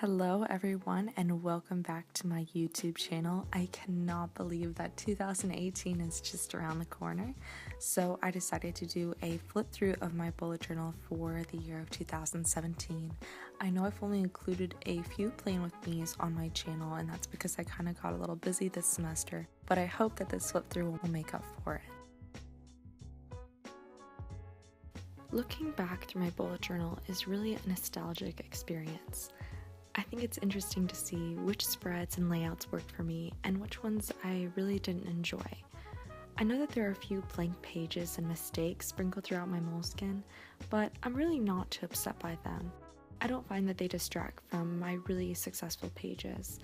Hello everyone and welcome back to my YouTube channel. I cannot believe that 2018 is just around the corner. So I decided to do a flip through of my bullet journal for the year of 2017. I know I've only included a few playing with me's on my channel, and that's because I kind of got a little busy this semester, but I hope that this flip through will make up for it. Looking back through my bullet journal is really a nostalgic experience. I think it's interesting to see which spreads and layouts worked for me and which ones I really didn't enjoy. I know that there are a few blank pages and mistakes sprinkled throughout my Moleskine, but I'm really not too upset by them. I don't find that they distract from my really successful pages,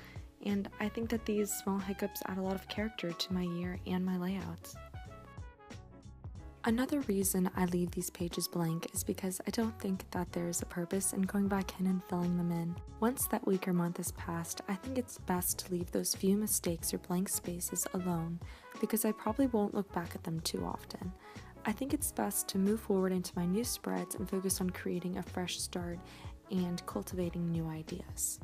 and I think that these small hiccups add a lot of character to my year and my layouts. Another reason I leave these pages blank is because I don't think that there's a purpose in going back in and filling them in. Once that week or month has passed, I think it's best to leave those few mistakes or blank spaces alone, because I probably won't look back at them too often. I think it's best to move forward into my new spreads and focus on creating a fresh start and cultivating new ideas.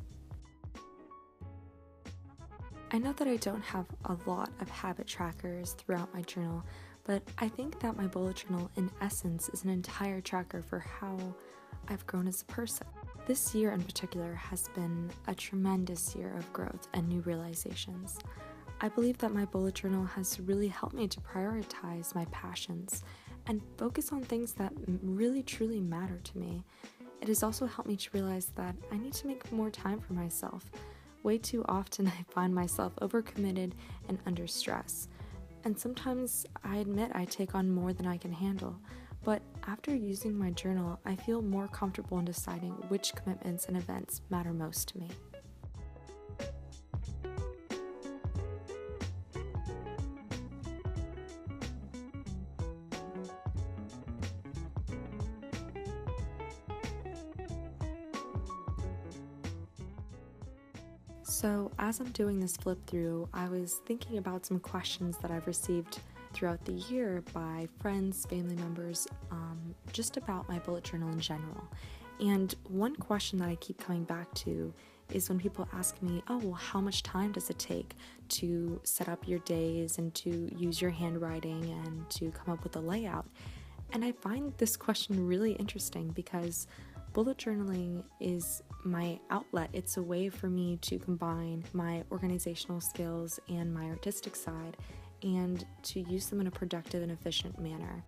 I know that I don't have a lot of habit trackers throughout my journal, but I think that my bullet journal in essence is an entire tracker for how I've grown as a person. This year in particular has been a tremendous year of growth and new realizations. I believe that my bullet journal has really helped me to prioritize my passions and focus on things that really truly matter to me. It has also helped me to realize that I need to make more time for myself. Way too often I find myself overcommitted and under stress. And sometimes I admit I take on more than I can handle, but after using my journal, I feel more comfortable in deciding which commitments and events matter most to me. So as I'm doing this flip through, I was thinking about some questions that I've received throughout the year by friends, family members, just about my bullet journal in general. And one question that I keep coming back to is when people ask me, oh, well, how much time does it take to set up your days and to use your handwriting and to come up with a layout? And I find this question really interesting because bullet journaling is my outlet. It's a way for me to combine my organizational skills and my artistic side and to use them in a productive and efficient manner.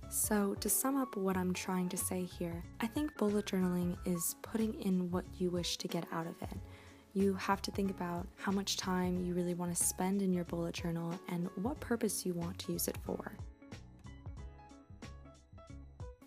So to sum up what I'm trying to say here, I think bullet journaling is putting in what you wish to get out of it. You have to think about how much time you really want to spend in your bullet journal and what purpose you want to use it for.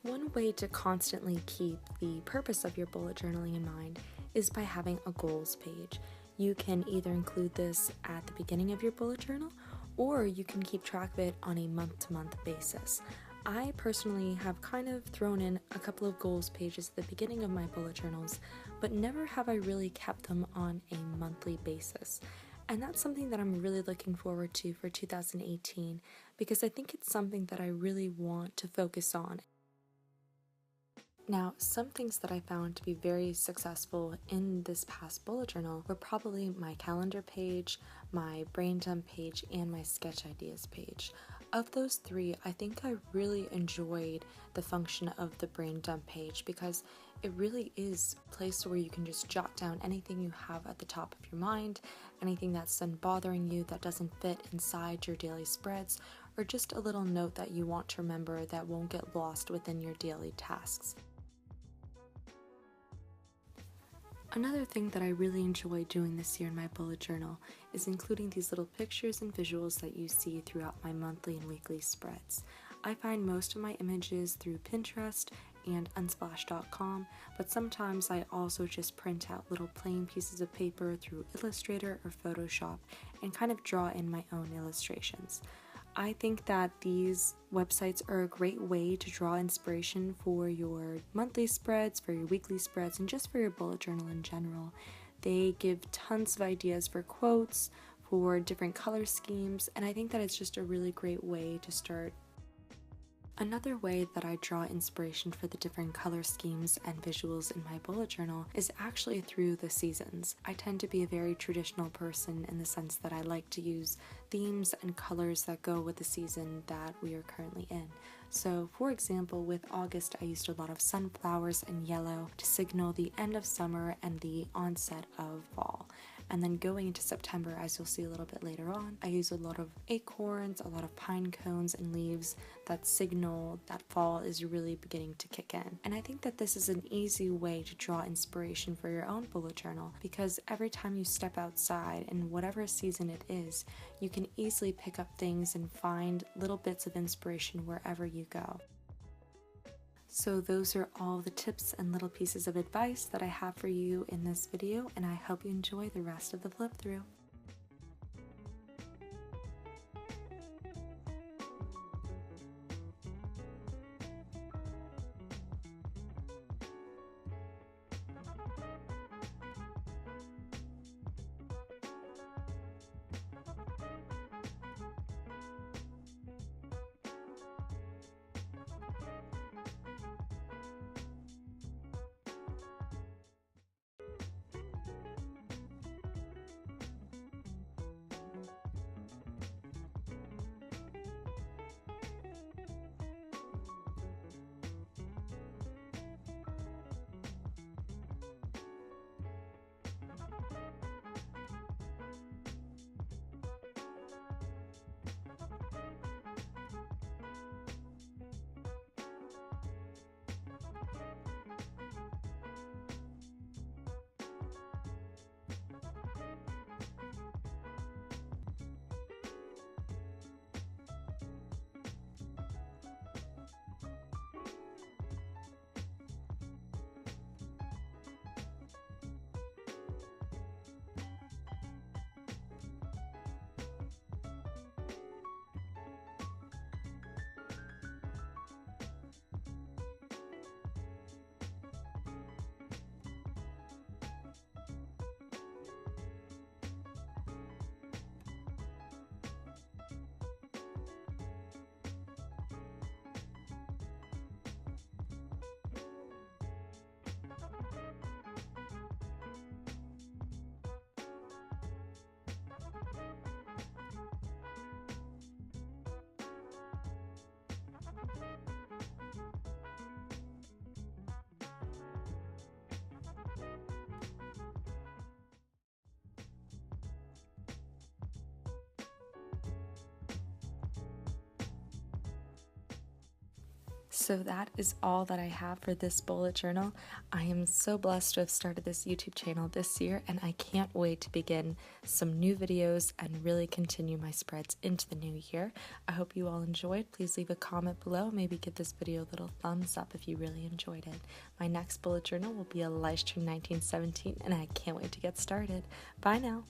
One way to constantly keep the purpose of your bullet journaling in mind is by having a goals page. You can either include this at the beginning of your bullet journal, or you can keep track of it on a month-to-month basis. I personally have kind of thrown in a couple of goals pages at the beginning of my bullet journals, but never have I really kept them on a monthly basis. And that's something that I'm really looking forward to for 2018, because I think it's something that I really want to focus on. Now, some things that I found to be very successful in this past bullet journal were probably my calendar page, my brain dump page, and my sketch ideas page. Of those three, I think I really enjoyed the function of the brain dump page because it really is a place where you can just jot down anything you have at the top of your mind, anything that's been bothering you that doesn't fit inside your daily spreads, or just a little note that you want to remember that won't get lost within your daily tasks. Another thing that I really enjoy doing this year in my bullet journal is including these little pictures and visuals that you see throughout my monthly and weekly spreads. I find most of my images through Pinterest and Unsplash.com, but sometimes I also just print out little plain pieces of paper through Illustrator or Photoshop and kind of draw in my own illustrations. I think that these websites are a great way to draw inspiration for your monthly spreads, for your weekly spreads, and just for your bullet journal in general. They give tons of ideas for quotes, for different color schemes, and I think that it's just a really great way to start Another way that I draw inspiration for the different color schemes and visuals in my bullet journal is actually through the seasons. I tend to be a very traditional person in the sense that I like to use themes and colors that go with the season that we are currently in. So, for example, with August, I used a lot of sunflowers and yellow to signal the end of summer and the onset of fall. And then going into September, as you'll see a little bit later on, I use a lot of acorns, a lot of pine cones and leaves that signal that fall is really beginning to kick in. And I think that this is an easy way to draw inspiration for your own bullet journal, because every time you step outside, in whatever season it is, you can easily pick up things and find little bits of inspiration wherever you go. So those are all the tips and little pieces of advice that I have for you in this video, and I hope you enjoy the rest of the flip through. So that is all that I have for this bullet journal. I am so blessed to have started this YouTube channel this year, and I can't wait to begin some new videos and really continue my spreads into the new year. I hope you all enjoyed. Please leave a comment below. Maybe give this video a little thumbs up if you really enjoyed it. My next bullet journal will be a Livestream 1917, and I can't wait to get started. Bye now.